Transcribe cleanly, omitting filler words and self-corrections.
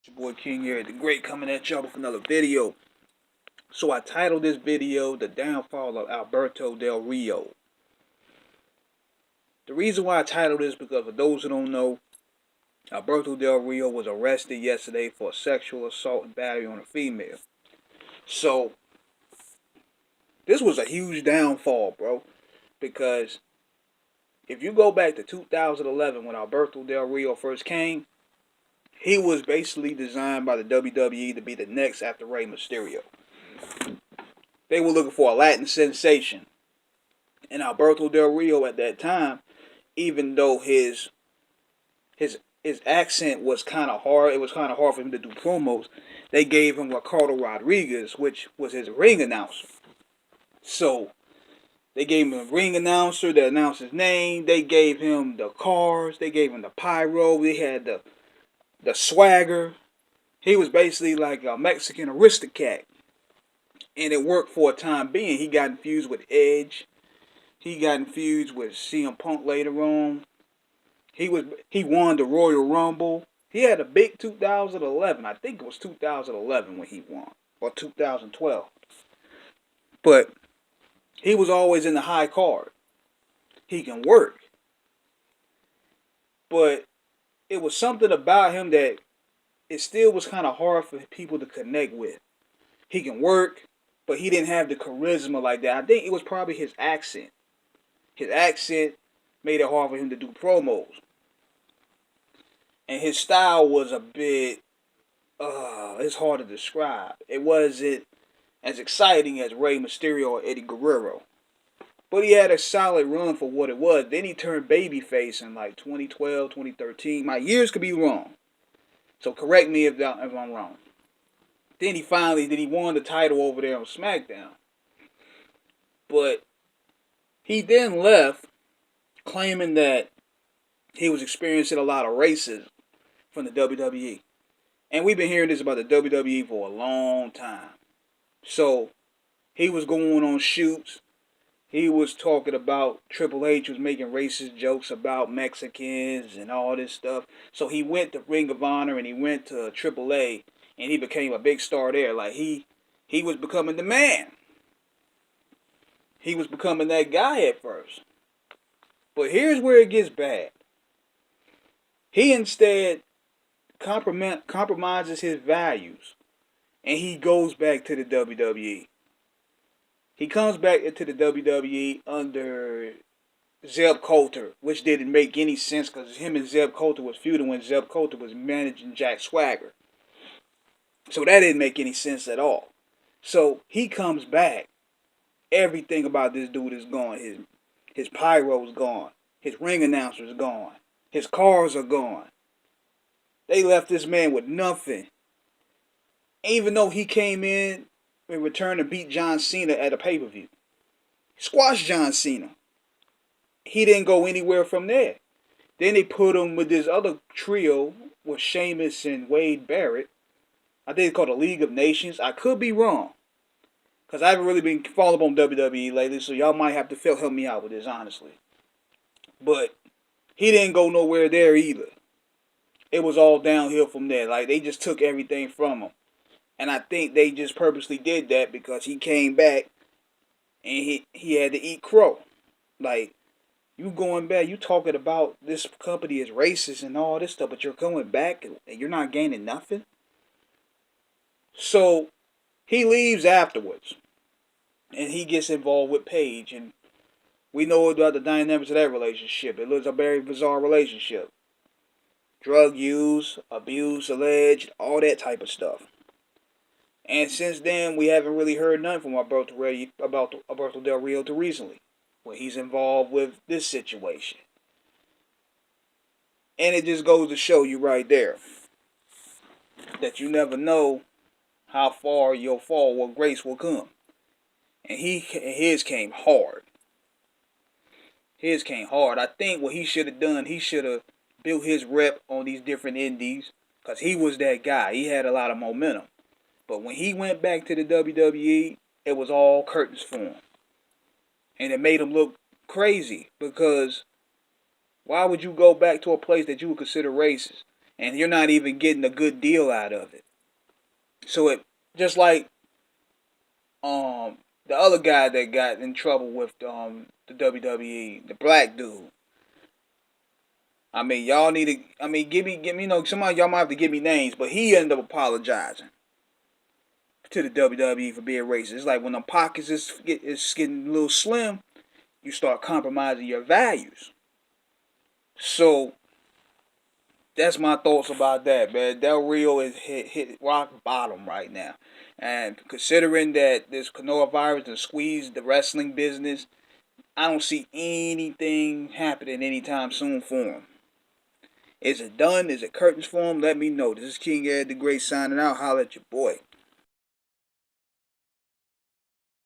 Your boy King here, the great, coming at y'all with another video. So I titled this video "The Downfall of Alberto Del Rio." The reason why I titled this because for those who don't know, Alberto Del Rio was arrested yesterday for sexual assault and battery on a female. So this was a huge downfall, bro, because if you go back to 2011 when Alberto Del Rio first came, he was basically designed by the WWE to be the next after Rey Mysterio. They were looking for a Latin sensation. And Alberto Del Rio at that time, even though his accent was kind of hard, it was kind of hard for him to do promos. They gave him Ricardo Rodriguez, which was his ring announcer. So they gave him a ring announcer that announced his name. They gave him the cars. They gave him the pyro. They had the swagger. He was basically like a Mexican aristocrat, and it worked for a time being. He got infused with Edge. He got infused with CM Punk later on. He won the Royal Rumble. He had a big 2011. I think it was 2011 when he won, or 2012. But he was always in the high card. He can work, but it was something about him that it still was kind of hard for people to connect with. He can work, but he didn't have the charisma like that. I think it was probably his accent. His accent made it hard for him to do promos. And his style was a bit, it's hard to describe. It wasn't as exciting as Rey Mysterio or Eddie Guerrero. But he had a solid run for what it was. Then he turned babyface in like 2012, 2013. My years could be wrong. So correct me if I'm wrong. Then he won the title over there on SmackDown. But he then left claiming that he was experiencing a lot of racism from the WWE. And we've been hearing this about the WWE for a long time. So he was going on shoots. He was talking about Triple H was making racist jokes about Mexicans and all this stuff. So he went to Ring of Honor and he went to AAA and he became a big star there. Like he was becoming the man. He was becoming that guy at first. But here's where it gets bad. He instead compromises his values and he goes back to the WWE. He comes back into the WWE under Zeb Coulter, which didn't make any sense because him and Zeb Coulter was feuding when Zeb Coulter was managing Jack Swagger. So that didn't make any sense at all. So he comes back. Everything about this dude is gone. His pyro's gone. His ring announcer's gone. His cars are gone. They left this man with nothing. Even though he came in and returned to beat John Cena at a pay-per-view. Squashed John Cena. He didn't go anywhere from there. Then they put him with this other trio with Sheamus and Wade Barrett. I think it's called the League of Nations. I could be wrong. Because I haven't really been following on WWE lately, so y'all might have to help me out with this, honestly. But he didn't go nowhere there either. It was all downhill from there. Like, they just took everything from him. And I think they just purposely did that because he came back and he had to eat crow. Like, you going back, you talking about this company is racist and all this stuff, but you're going back and you're not gaining nothing? So, he leaves afterwards. And he gets involved with Paige. And we know about the dynamics of that relationship. It was a very bizarre relationship. Drug use, abuse alleged, all that type of stuff. And since then, we haven't really heard nothing from Alberto Del Rio to recently, when he's involved with this situation. And it just goes to show you right there that you never know how far your fall or grace will come. And his came hard. His came hard. I think what he should have done, he should have built his rep on these different indies, because he was that guy. He had a lot of momentum. But when he went back to the WWE, it was all curtains for him. And it made him look crazy, because why would you go back to a place that you would consider racist? and you're not even getting a good deal out of it. So it just like the other guy that got in trouble with the WWE, the black dude. I mean, y'all need to. I mean, give me. You know, somebody y'all might have to give me names, but he ended up apologizing to the WWE for being racist. It's like when the pockets is getting a little slim, you start compromising your values. So that's my thoughts about that, man. Del Rio is hit rock bottom right now, and considering that this coronavirus has squeezed the wrestling business, I don't see anything happening anytime soon for him. Is it done? Is it curtains for him? Let me know. This is King Ed the Great signing out. Holla at your boy.